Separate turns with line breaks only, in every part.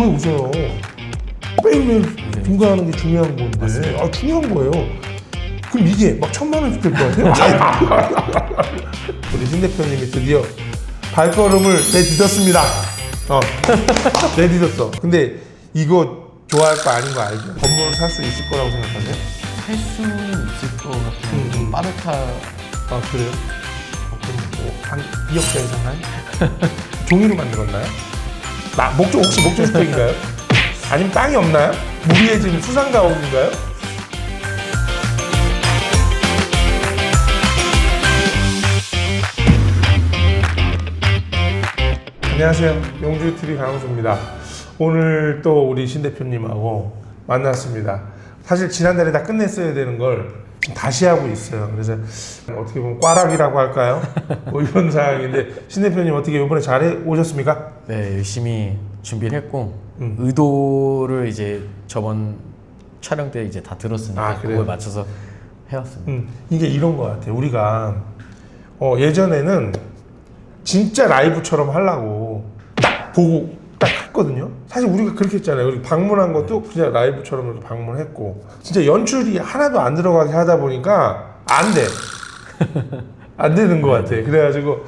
왜 웃어요? 매일매일 증가하는 게 중요한 건데.
맞습니다.
중요한 거예요. 그럼 이게 막 1,000만 원씩 될 것 같아요? 우리 신 대표님이 드디어 발걸음을 내딛었습니다. 내딛었어. 근데 이거 좋아할 거 아닌 거 알죠? 건물을 살 수 있을 거라고 생각하세요?
할 수는 있을 것 같아요. 좀 빠듯하.
그래요? 그럼 한 2억 이상 하요? 종이로 만들었나요? 혹시 목조주택인가요? 아니면 땅이 없나요? 무리의 지금 수상가옥인가요? 안녕하세요. 용주TV 강호수입니다. 오늘 또 우리 신 대표님하고 만났습니다. 사실 지난달에 다 끝냈어야 되는 걸 지금 다시 하고 있어요. 그래서 어떻게 보면 꽈락이라고 할까요? 뭐 이런 상황인데 신 대표님 어떻게 이번에 잘 오셨습니까?
네, 열심히 준비를 했고 의도를 이제 저번 촬영 때 이제 다 들었으니까
그래요?
그걸 맞춰서 해왔습니다.
이게 이런 것 같아요. 우리가 예전에는 진짜 라이브처럼 하려고 딱 보고 딱 했거든요. 사실 우리가 그렇게 했잖아요. 우리 방문한 것도 그냥 라이브처럼 이렇게 방문했고 진짜 연출이 하나도 안 들어가게 하다 보니까 안 돼. 안 되는 것 같아. 그래가지고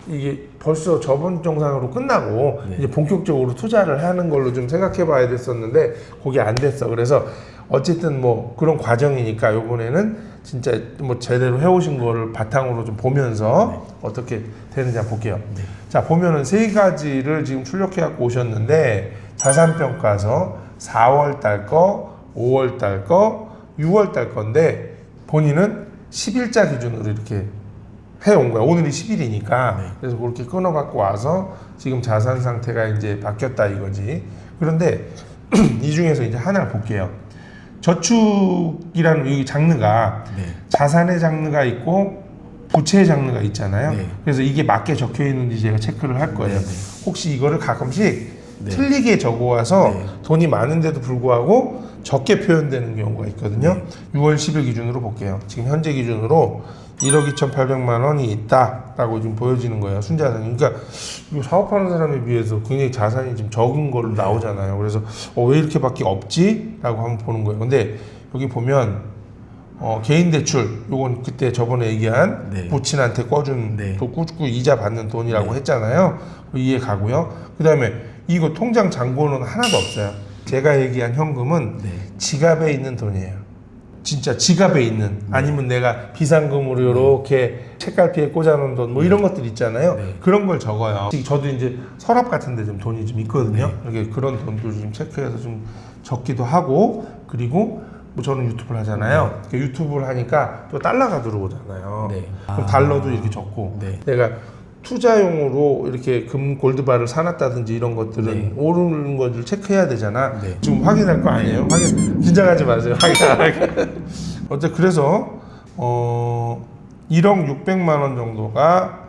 이게 벌써 저번 영상으로 끝나고 이제 본격적으로 투자를 하는 걸로 좀 생각해봐야 됐었는데 그게 안 됐어. 그래서 어쨌든 뭐 그런 과정이니까 이번에는 진짜 뭐 제대로 해오신 거를 바탕으로 좀 보면서 어떻게 되는지 한번 볼게요. 자, 보면은 세 가지를 지금 출력해갖고 오셨는데 자산평가서 4월 달 거, 5월 달 거, 6월 달 건데 본인은 10일자 기준으로 이렇게 해온 거야. 오늘이 10일이니까. 그래서 그렇게 끊어갖고 와서 지금 자산 상태가 이제 바뀌었다 이거지. 그런데 이 중에서 이제 하나를 볼게요. 저축이라는 이 장르가 자산의 장르가 있고 부채의 장르가 있잖아요. 그래서 이게 맞게 적혀 있는지 제가 체크를 할 거예요. 혹시 이거를 가끔씩 틀리게 적어와서 돈이 많은데도 불구하고 적게 표현되는 경우가 있거든요. 6월 10일 기준으로 볼게요. 지금 현재 기준으로 1억 2,800만 원이 있다라고 지금 보여지는 거예요. 순자산이. 그러니까 이거 사업하는 사람에 비해서 굉장히 자산이 좀 적은 걸로 나오잖아요. 그래서 왜 이렇게밖에 없지? 라고 한번 보는 거예요. 근데 여기 보면 개인 대출, 요건 그때 저번에 얘기한 부친한테 꿔준 꾸준히 이자 받는 돈이라고 했잖아요. 이해 가고요. 그 다음에 이거 통장 잔고는 하나도 없어요. 제가 얘기한 현금은 지갑에 있는 돈이에요. 진짜 지갑에 있는, 아니면 내가 비상금으로 이렇게 책갈피에 꽂아놓은 돈, 뭐 이런 것들 있잖아요. 그런 걸 적어요. 저도 이제 서랍 같은 데 좀 돈이 좀 있거든요. 이렇게 그런 돈들 좀 체크해서 좀 적기도 하고, 그리고 뭐 저는 유튜브를 하잖아요. 유튜브를 하니까 또 달러가 들어오잖아요. 그럼 달러도 이렇게 적고, 내가 투자용으로 이렇게 골드바를 사놨다든지 이런 것들은 오르는 것을 체크해야 되잖아. 지금 확인할 거 아니에요? 긴장하지 마세요. 어쨌든 그래서 1억 600만 원 정도가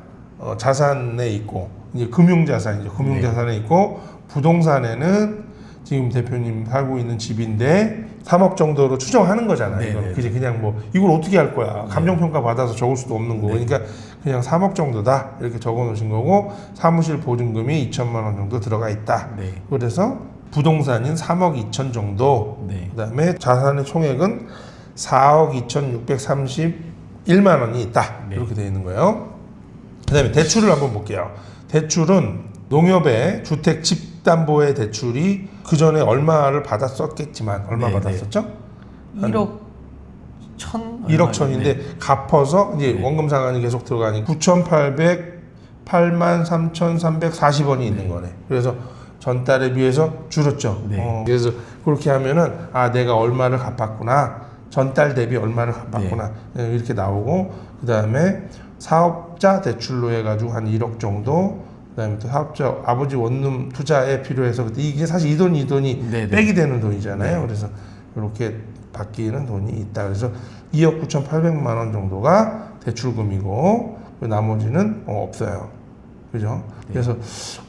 자산에 있고, 이제 금융자산이죠. 금융자산에 있고, 부동산에는 지금 대표님 살고 있는 집인데 3억 정도로 추정하는 거잖아요. 이건 그냥 뭐 이걸 어떻게 할 거야? 감정평가 받아서 적을 수도 없는 거고. 그러니까 그냥 3억 정도다 이렇게 적어 놓으신 거고, 사무실 보증금이 2천만 원 정도 들어가 있다. 그래서 부동산인 3억 2천 정도. 그다음에 자산의 총액은 4억 2,631만 원이 있다. 이렇게 되어 있는 거예요. 그다음에 대출을 한번 볼게요. 대출은 농협의 주택 집담보의 대출이 그 전에 얼마를 받았었겠지만 얼마 받았었죠?
1억 1천?
1억 천인데 갚아서 이제 원금 상환이 계속 들어가니까 9,808만 3,340원이 있는 거네. 그래서 전달에 비해서 줄었죠. 그래서 그렇게 하면은 내가 얼마를 갚았구나, 전달 대비 얼마를 갚았구나 이렇게 나오고, 그 다음에 사업자 대출로 해가지고 한 1억 정도, 그다음에 또 사업자 아버지 원룸 투자에 필요해서, 이게 사실 이 돈이 빼기 되는 돈이잖아요. 그래서 이렇게 바뀌는 돈이 있다. 그래서 2억 9,800만 원 정도가 대출금이고, 나머지는 없어요. 그죠? 그래서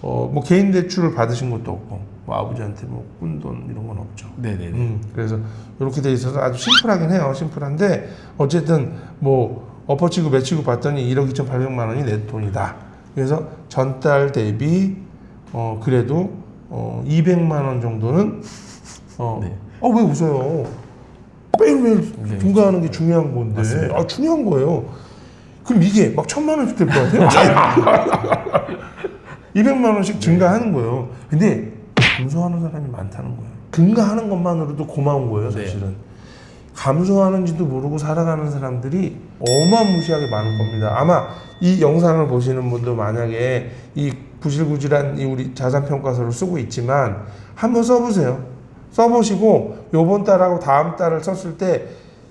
뭐 개인 대출을 받으신 것도 없고, 뭐 아버지한테 뭐 꾼돈 이런 건 없죠. 그래서 이렇게 돼 있어서 아주 심플하긴 해요. 심플한데 어쨌든 뭐 엎어치고 매치고 봤더니 1억 2,800만 원이 내 돈이다. 그래서 전달 대비 그래도 200만 원 정도는
네.
왜 웃어요? 매일매일
네,
증가하는 게 중요한 건데.
맞습니다.
중요한 거예요. 그럼 이게 막 1000만 원씩 될 것 같아요? 200만 원씩 증가하는 거예요. 근데 감소하는 사람이 많다는 거예요. 증가하는 것만으로도 고마운 거예요, 사실은. 감소하는지도 모르고 살아가는 사람들이 어마무시하게 많을 겁니다. 아마 이 영상을 보시는 분도 만약에 이 구질구질한 이 우리 자산평가서를 쓰고 있지만 한번 써보세요. 써보시고 요번 달하고 다음 달을 썼을 때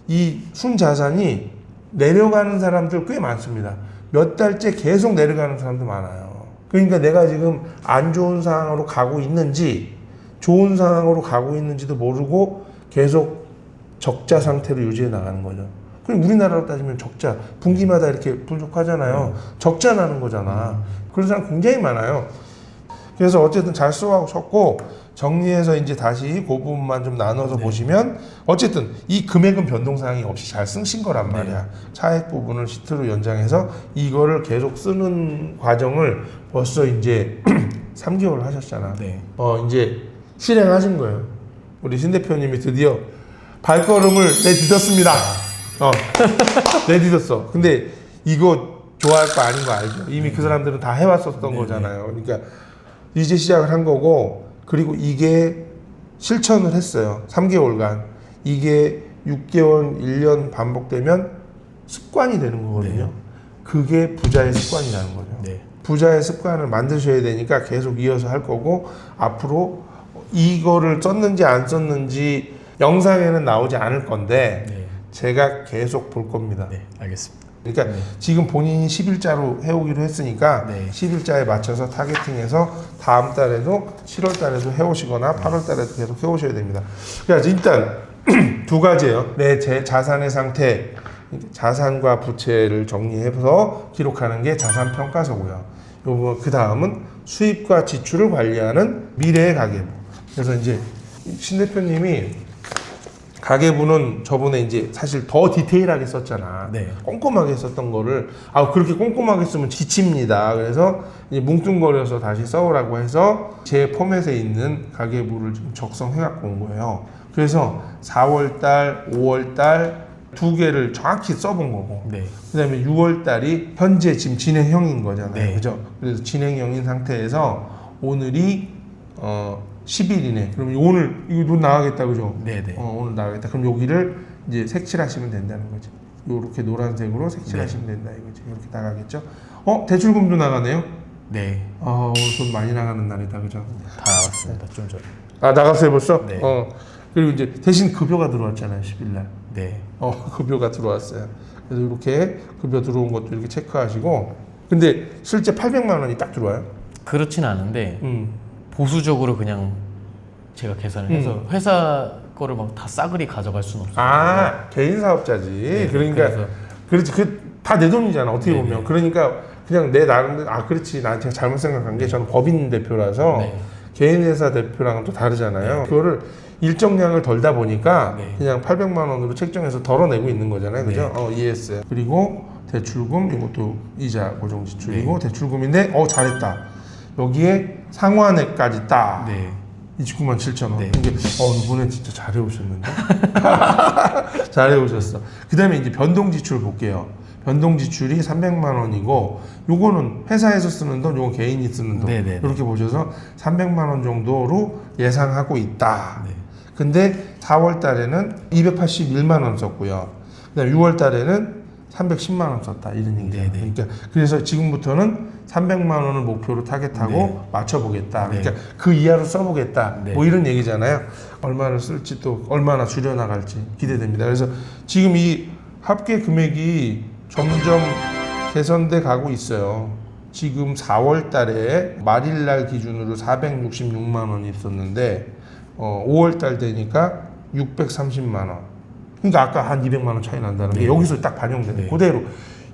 이 순자산이 내려가는 사람들 꽤 많습니다. 몇 달째 계속 내려가는 사람도 많아요. 그러니까 내가 지금 안 좋은 상황으로 가고 있는지 좋은 상황으로 가고 있는지도 모르고 계속 적자 상태로 유지해 나가는 거죠. 그럼 우리나라로 따지면 적자, 분기마다 이렇게 분석하잖아요. 적자 나는 거잖아. 그런 사람 굉장히 많아요. 그래서 어쨌든 잘 쏘셨고 정리해서 이제 다시 그 부분만 좀 나눠서 보시면 어쨌든 이 금액은 변동사항이 없이 잘 쓰신 거란 말이야. 차액 부분을 시트로 연장해서 이거를 계속 쓰는 과정을 벌써 이제 3개월 하셨잖아. 이제 실행하신 거예요. 우리 신 대표님이 드디어 발걸음을 내딛었습니다. 내딛었어. 근데 이거 좋아할 거 아닌 거 알죠? 이미 그 사람들은 다 해왔었던 거잖아요. 그러니까 이제 시작을 한 거고, 그리고 이게 실천을 했어요. 3개월간. 이게 6개월, 1년 반복되면 습관이 되는 거거든요. 그게 부자의 습관이라는 거죠. 부자의 습관을 만드셔야 되니까 계속 이어서 할 거고, 앞으로 이거를 썼는지 안 썼는지 영상에는 나오지 않을 건데 제가 계속 볼 겁니다.
알겠습니다.
그러니까 지금 본인이 10일자로 해오기로 했으니까 10일자에 맞춰서 타겟팅해서 다음 달에도 7월 달에도 해오시거나 8월 달에도 계속 해오셔야 됩니다. 그래서 일단 두 가지예요. 제 자산의 상태, 자산과 부채를 정리해서 기록하는 게 자산평가서고요. 요거 그 다음은 수입과 지출을 관리하는 미래의 가계부. 그래서 이제 신 대표님이 가계부는 저번에 이제 사실 더 디테일하게 썼잖아. 꼼꼼하게 썼던 거를 그렇게 꼼꼼하게 쓰면 지칩니다. 그래서 이제 뭉뚱거려서 다시 써오라고 해서 제 포맷에 있는 가계부를 좀 적성해 갖고 온 거예요. 그래서 4월달, 5월달 두 개를 정확히 써본 거고, 그다음에 6월달이 현재 지금 진행형인 거잖아요. 그죠? 그래서 진행형인 상태에서 오늘이 10일이네. 그럼 오늘 이거 돈 나가겠다, 그죠? 오늘 나가겠다. 그럼 여기를 이제 색칠하시면 된다는 거죠. 요렇게 노란색으로 색칠하시면 된다 이거죠. 이렇게 나가겠죠? 대출금도 나가네요. 오늘 돈 많이 나가는 날이다, 그죠?
다 나왔습니다. 좀 전에.
나갔어요 벌써? 그리고 이제 대신 급여가 들어왔잖아요, 10일날. 급여가 들어왔어요. 그래서 이렇게 급여 들어온 것도 이렇게 체크하시고. 근데 실제 800만 원이 딱 들어와요?
그렇진 않은데 보수적으로 그냥 제가 계산을 해서 회사 거를 막 다 싸그리 가져갈 수는 없어요.
개인 사업자지. 그러니까 그렇지. 다 내 돈이잖아, 어떻게 보면. 그러니까 그냥 내 나름대로 그렇지, 나한테 잘못 생각한 게 저는 법인 대표라서 개인 회사 대표랑은 또 다르잖아요. 그거를 일정량을 덜다 보니까 그냥 800만 원으로 책정해서 덜어내고 있는 거잖아요, 그죠? 이해했어요. 그리고 대출금, 이것도 이자 고정 지출이고 대출금인데 잘했다. 여기에 상환액까지 딱 29만 7천 원. 이게 이번에 진짜 잘해오셨는데. 잘해오셨어. 그 다음에 이제 변동 지출 볼게요. 변동 지출이 300만 원이고, 요거는 회사에서 쓰는 돈, 요건 개인이 쓰는 돈. 이렇게 보셔서 300만 원 정도로 예상하고 있다. 근데 4월 달에는 281만 원 썼고요. 그다음에 6월 달에는 310만 원 썼다, 이런 얘기잖아요. 그러니까 그래서 지금부터는 300만 원을 목표로 타겟하고 맞춰보겠다. 그러니까 그 이하로 써보겠다. 뭐 이런 얘기잖아요. 얼마를 쓸지 또 얼마나 줄여나갈지 기대됩니다. 그래서 지금 이 합계 금액이 점점 개선돼 가고 있어요. 지금 4월 달에 말일날 기준으로 466만 원이 있었는데 5월 달 되니까 630만 원. 그러니까 아까 한 200만 원 차이 난다는 게 여기서 딱 반영되는 그대로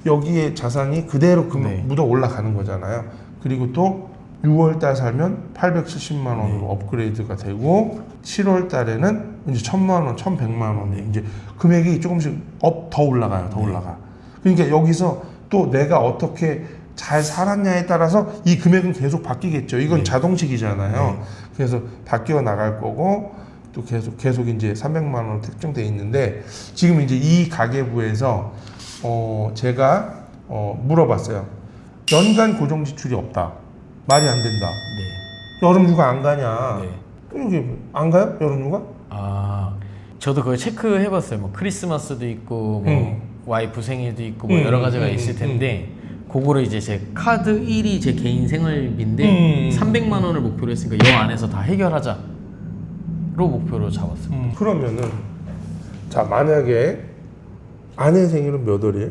여기에 자산이 그대로 묻어 올라가는 거잖아요. 그리고 또 6월 달 살면 870만 원으로 업그레이드가 되고 7월 달에는 이제 1000만 원, 1100만 원 이제 금액이 조금씩 더 올라가요. 더 올라가. 그러니까 여기서 또 내가 어떻게 잘 살았냐에 따라서 이 금액은 계속 바뀌겠죠. 이건
네.
자동식이잖아요.
네.
그래서 바뀌어 나갈 거고 또 계속 이제 300만 원 특정돼 있는데 지금 이제 이 가계부에서 제가 물어봤어요. 연간 고정 지출이 없다. 말이 안 된다.
네.
여름휴가 안 가냐?
네.
여기 안 가요? 여름휴가?
아, 저도 그걸 체크해봤어요. 뭐 크리스마스도 있고, 뭐 와이프 생일도 있고, 뭐 여러 가지가 있을 텐데, 그거를 이제 제 카드 1이 제 개인 생활비인데 300만 원을 목표로 했으니까 이 안에서 다 해결하자로 목표로 잡았어요.
그러면은 자 만약에 아내 생일은 몇 월이에요?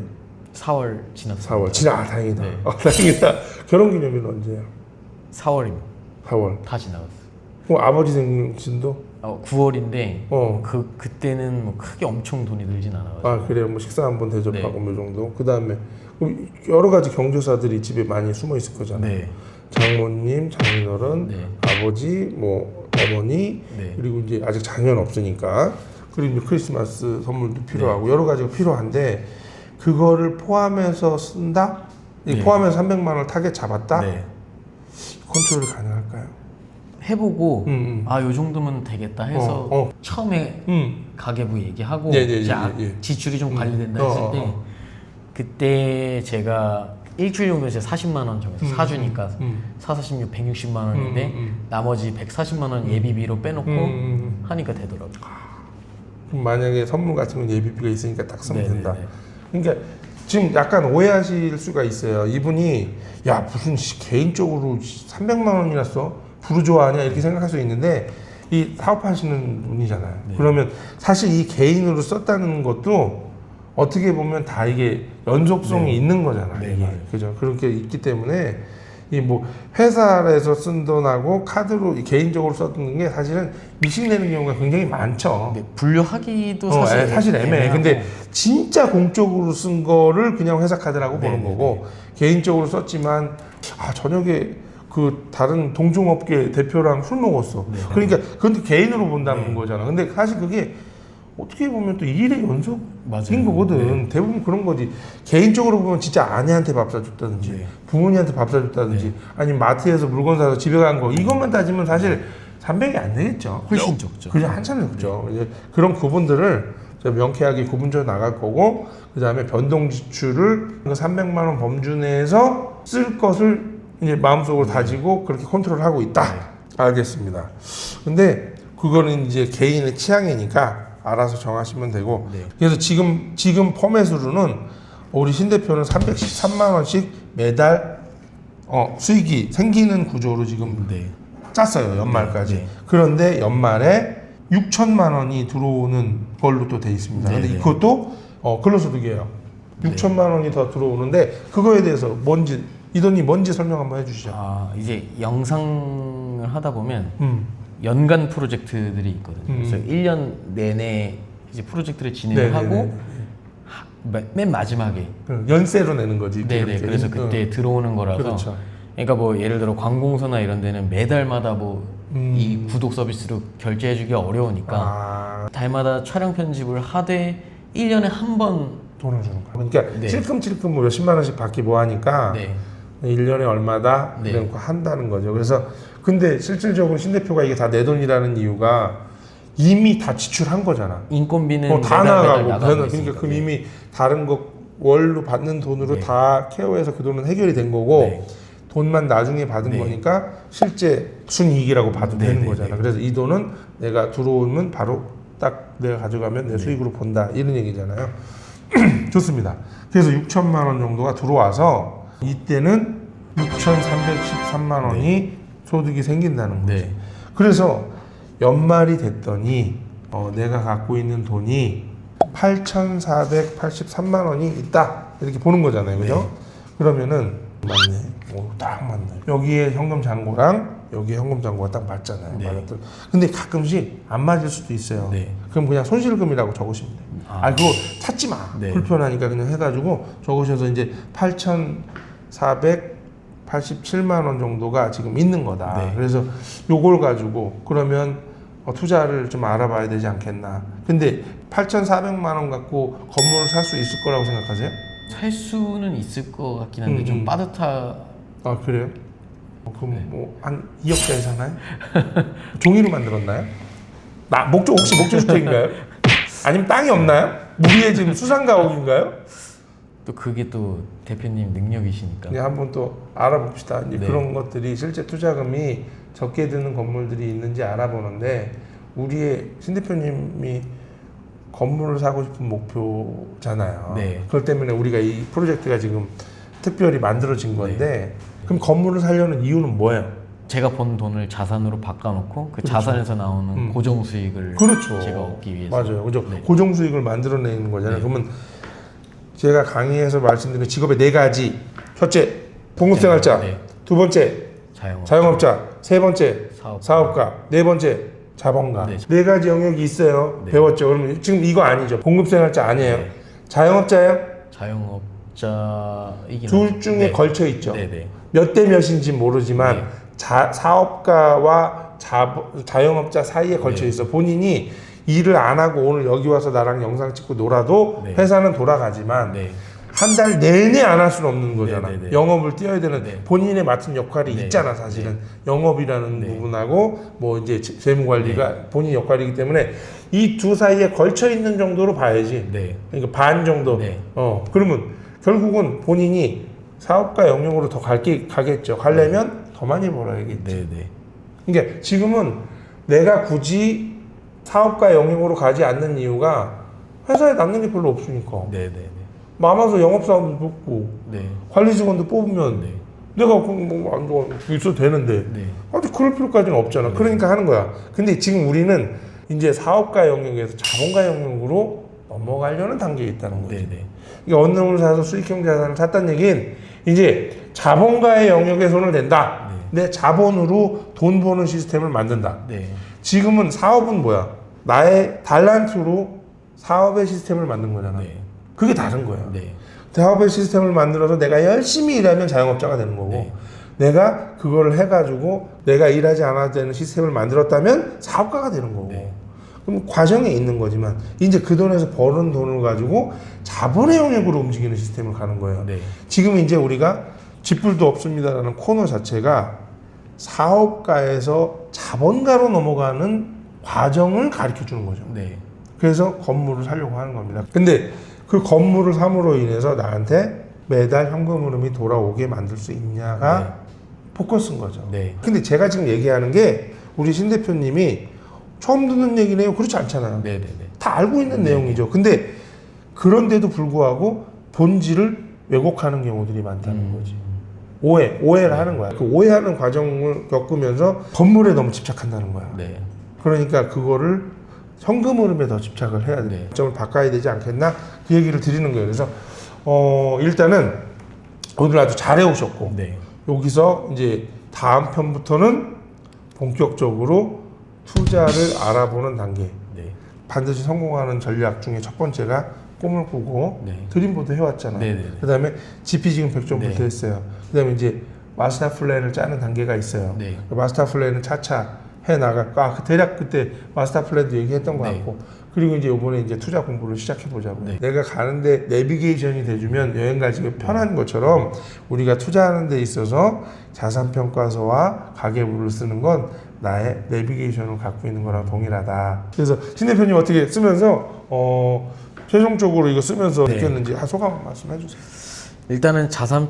4월 지났어요.
4월. 다행이다.
네.
다행이다. 결혼기념일은 언제야?
4월입니다.
4월.
다 지나갔어요.
그럼 아버지 생신도?
9월인데
어.
그때는 뭐 크게 엄청 돈이 늘진 않아가지고.
아 그래요. 뭐 식사 한번 대접하고
네.
뭐 정도. 그 다음에 여러 가지 경조사들이 집에 많이 숨어 있을 거잖아요.
네.
장모님, 장인어른,
네.
아버지, 뭐 어머니,
네.
그리고 이제 아직 자녀는 없으니까 그리고 이제 크리스마스 선물도 필요하고
네.
여러 가지가 필요한데 그거를 포함해서 쓴다?
네.
포함해서 300만 원을 타겟 잡았다?
네.
컨트롤이 가능할까요?
해보고 요 정도면 되겠다 해서 처음에 가계부 얘기하고 이제 지출이 좀 관리된다 했을 때 그때 제가 일주일 정도 이제 40만 원 정해서 사주니까 446, 160만 원인데 나머지 140만 원 예비비로 빼놓고 하니까 되더라고요.
그럼 만약에 선물 같은 건 예비비가 있으니까 딱 쓰면
네네네.
된다. 그러니까 지금 약간 오해하실 수가 있어요. 이분이 야 무슨 개인적으로 300만 원이나 써? 부르주아하냐 이렇게 생각할 수 있는데 이 사업하시는 분이잖아요.
네.
그러면 사실 이 개인으로 썼다는 것도 어떻게 보면 다 이게 연속성이
네.
있는 거잖아요.
네,
이게.
맞아요.
그죠? 그렇게 있기 때문에 이 뭐 회사에서 쓴 돈하고 카드로 개인적으로 썼던 게 사실은 미식내는 경우가 굉장히 많죠.
근데 분류하기도
사실 애매해.
애매하고.
근데 진짜 공적으로 쓴 거를 그냥 회사 카드라고 보는 거고 개인적으로 썼지만 저녁에 그 다른 동종업계 대표랑 술 먹었어.
네.
그러니까 그건 개인으로 본다는
네.
거잖아. 근데 사실 그게 어떻게 보면 또 일의 연속인
맞아요.
거거든.
네.
대부분 그런 거지. 개인적으로 보면 진짜 아내한테 밥 사줬다든지
네.
부모님한테 밥 사줬다든지 아니면 마트에서 물건 사서 집에 간 거 이것만 따지면 사실 300이 안 되겠죠.
훨씬 적죠.
그냥 한참 적죠. 이제 그런 구분들을 제가 명쾌하게 구분져 나갈 거고 그 다음에 변동 지출을 300만 원 범주 내에서 쓸 것을 이제 마음속으로 다지고 그렇게 컨트롤하고 있다. 알겠습니다. 근데 그거는 이제 개인의 취향이니까 알아서 정하시면 되고
네.
그래서 지금 포맷으로는 우리 신 대표는 313만 원씩 매달 수익이 생기는 구조로 지금
네.
짰어요. 연말까지.
네.
그런데 연말에 6천만 원이 들어오는 걸로 또 돼 있습니다. 근데
네.
이것도 근로소득이에요. 6천만 원이 더 들어오는데 그거에 대해서 이 돈이 뭔지 설명 한번 해주시죠.
이제 영상을 하다 보면 연간 프로젝트들이 있거든요. 그래서 1년 내내 이제 프로젝트를 진행을 하고 맨 마지막에
연세로 내는 거지.
네네.
그렇게.
그래서 그때 들어오는 거라서.
그렇죠.
그러니까 뭐 예를 들어 관공서나 이런 데는 매달마다 뭐 이 구독 서비스로 결제해주기 어려우니까 달마다 촬영 편집을 하되 1년에 한 번
돈을 주는 거야. 그러니까
네.
찔끔찔끔 뭐 몇십만 원씩 받기 뭐하니까
네.
1년에 얼마다
네.
그냥 한다는 거죠. 그래서 근데 실질적으로 신 대표가 이게 다 내 돈이라는 이유가 이미 다 지출한 거잖아.
인건비는
다
매달
나가고
나가고
그러니까
있으니까.
그럼 이미 다른 거 월로 받는 돈으로
네.
다 케어해서 그 돈은 해결이 된 거고
네.
돈만 나중에 받은
네.
거니까 실제 순이익이라고 봐도
네,
되는
네,
거잖아.
네.
그래서 이 돈은 내가 들어오면 바로 딱 내가 가져가면 내 수익으로 본다 이런 얘기잖아요. 좋습니다. 그래서 6천만 원 정도가 들어와서 이때는 6,313만 원이 소득이 생긴다는 거죠.
네.
그래서 연말이 됐더니 내가 갖고 있는 돈이 8,483만 원이 있다 이렇게 보는 거잖아요, 그죠?
네.
그러면은 맞네, 딱 맞네. 여기에 현금 잔고랑 여기에 현금 잔고가 딱 맞잖아요.
네.
맞았더라. 근데 가끔씩 안 맞을 수도 있어요.
네.
그럼 그냥 손실금이라고 적으시면 돼요. 그거 찾지 마.
네.
불편하니까 그냥 해가지고 적으셔서 이제 8,487만 원 정도가 지금 있는 거다.
네.
그래서 요걸 가지고 그러면 투자를 좀 알아봐야 되지 않겠나. 근데 8,400만 원 갖고 건물을 살 수 있을 거라고 생각하세요?
살 수는 있을 것 같긴 한데 좀 빠듯하.
아 그래요? 그럼 네. 뭐 한 2억짜리 사나요? 종이로 만들었나요? 혹시 목조주택인가요? 아니면 땅이 없나요? 무리의 지금 수상가옥인가요?
또 그게 또 대표님 능력이시니까.
네, 한번 또 알아봅시다. 이제 네. 그런 것들이 실제 투자금이 적게 드는 건물들이 있는지 알아보는데 우리의 신 대표님이 건물을 사고 싶은 목표잖아요. 네. 그렇기 때문에 우리가 이 프로젝트가 지금 특별히 만들어진 건데 네. 그럼 건물을 사려는 이유는 뭐예요?
제가 번 돈을 자산으로 바꿔놓고 그 그렇죠. 자산에서 나오는 고정 수익을
그렇죠.
제가 얻기 위해서.
맞아요. 그죠? 네. 고정 수익을 만들어내는 거잖아요. 네. 그러면 제가 강의에서 말씀드린 직업의 4가지. 첫째, 봉급생활자. 네. 두 번째, 자영업자. 세 번째, 사업가. 네 번째, 자본가. 네. 4가지 영역이 있어요. 네. 배웠죠. 그러면 지금 이거 아니죠. 봉급생활자 아니에요. 네. 자영업자예요?
자영업자이긴
둘 중에 네. 걸쳐 있죠.
네, 네.
몇 대 몇인지 모르지만 네. 사업가와 자영업자 사이에 걸쳐 있어. 네. 본인이 일을 안 하고 오늘 여기 와서 나랑 영상 찍고 놀아도 네. 회사는 돌아가지만 네. 한 달 내내 안 할 수는 없는 거잖아. 네, 네, 네. 영업을 뛰어야 되는 네. 본인의 맡은 역할이 네. 있잖아, 사실은. 네. 영업이라는 네. 부분하고 뭐 이제 재무관리가 네. 본인 역할이기 때문에 이 두 사이에 걸쳐 있는 정도로 봐야지. 네. 그러니까 반 정도. 네. 그러면 결국은 본인이 사업가 영역으로 더 가겠죠. 가려면 네. 더 많이 벌어야겠죠. 네, 네. 그러니까 지금은 내가 굳이 사업가 영역으로 가지 않는 이유가 회사에 남는 게 별로 없으니까. 네, 네, 네. 남아서 영업사원도 뽑고 네. 관리 직원도 뽑으면 네. 내가 뭐 있어도 되는데 네. 아직 그럴 필요까지는 없잖아. 네. 그러니까 하는 거야. 근데 지금 우리는 이제 사업가 영역에서 자본가 영역으로 넘어가려는 단계에 있다는 거지. 네, 네. 그러니까 원룸을 사서 수익형 자산을 샀다는 얘기는 이제 자본가의 영역에 손을 댄다. 네. 내 자본으로 돈 버는 시스템을 만든다. 네. 지금은 사업은 뭐야? 나의 달란트로 사업의 시스템을 만든 거잖아. 네. 그게 다른 거예요. 네. 사업의 시스템을 만들어서 내가 열심히 일하면 자영업자가 되는 거고 네. 내가 그걸 해가지고 내가 일하지 않아도 되는 시스템을 만들었다면 사업가가 되는 거고 네. 그럼 과정에 있는 거지만 이제 그 돈에서 버는 돈을 가지고 자본의 영역으로 움직이는 시스템을 가는 거예요. 네. 지금 이제 우리가 집불도 없습니다라는 코너 자체가 사업가에서 자본가로 넘어가는 과정을 가르쳐 주는 거죠. 네. 그래서 건물을 사려고 하는 겁니다. 근데 그 건물을 삼으로 인해서 나한테 매달 현금 흐름이 돌아오게 만들 수 있냐가 네. 포커스인 거죠. 네. 근데 제가 지금 얘기하는 게 우리 신 대표님이 처음 듣는 얘기네요. 그렇지 않잖아요. 네, 네, 네. 다 알고 있는 네. 내용이죠. 근데 그런데도 불구하고 본질을 왜곡하는 경우들이 많다는 거지. 오해를 하는 거야. 그 오해하는 과정을 겪으면서 건물에 너무 집착한다는 거야. 네. 그러니까 그거를 현금 흐름에 더 집착을 해야 돼. 네. 점을 바꿔야 되지 않겠나? 그 얘기를 드리는 거예요. 그래서 일단은 오늘 아주 잘해 오셨고 네. 여기서 이제 다음 편부터는 본격적으로 투자를 알아보는 단계. 네. 반드시 성공하는 전략 중에 첫 번째가 꿈을 꾸고 네. 드림보드 해왔잖아요. 네, 네, 네. 그다음에 GP 지금 100점부터 네. 했어요. 그다음에 이제 마스터 플랜을 짜는 단계가 있어요. 네. 마스터 플랜은 차차 해 나갈까? 대략 그때 마스터 플랜도 얘기했던 것 같고 네. 그리고 이제 이번에 이제 투자 공부를 시작해 보자고요. 네. 내가 가는데 내비게이션이 돼주면 여행 가기가 편한 것처럼 우리가 투자하는 데 있어서 자산 평가서와 가계부를 쓰는 건 나의 내비게이션을 갖고 있는 거랑 동일하다. 그래서 신 대표님 어떻게 쓰면서 최종적으로 이거 쓰면서 네. 느꼈는지 소감 말씀해 주세요.
일단은 자산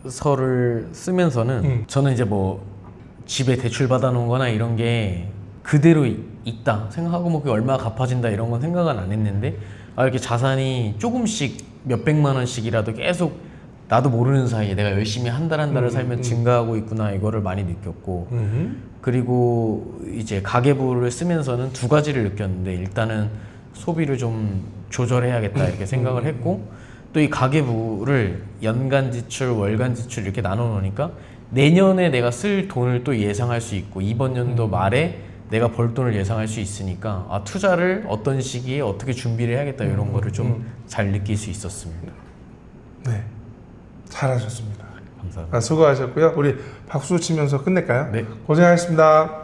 평가서를 쓰면서는 저는 이제 뭐 집에 대출 받아놓은 거나 이런 게 그대로 있다 생각하고 뭐 그게 얼마 갚아진다 이런 건 생각은 안 했는데 이렇게 자산이 조금씩 몇백만 원씩이라도 계속 나도 모르는 사이에 내가 열심히 한 달 한 달을 살면 증가하고 있구나 이거를 많이 느꼈고 그리고 이제 가계부를 쓰면서는 두 가지를 느꼈는데 일단은 소비를 좀 조절해야겠다 이렇게 생각을 했고 또 이 가계부를 연간 지출, 월간 지출 이렇게 나눠 놓으니까 내년에 내가 쓸 돈을 또 예상할 수 있고 이번 연도 말에 내가 벌 돈을 예상할 수 있으니까 투자를 어떤 시기에 어떻게 준비를 해야겠다 이런 거를 좀 잘 느낄 수 있었습니다.
네, 잘하셨습니다.
감사합니다.
수고하셨고요. 우리 박수 치면서 끝낼까요? 네. 고생하셨습니다.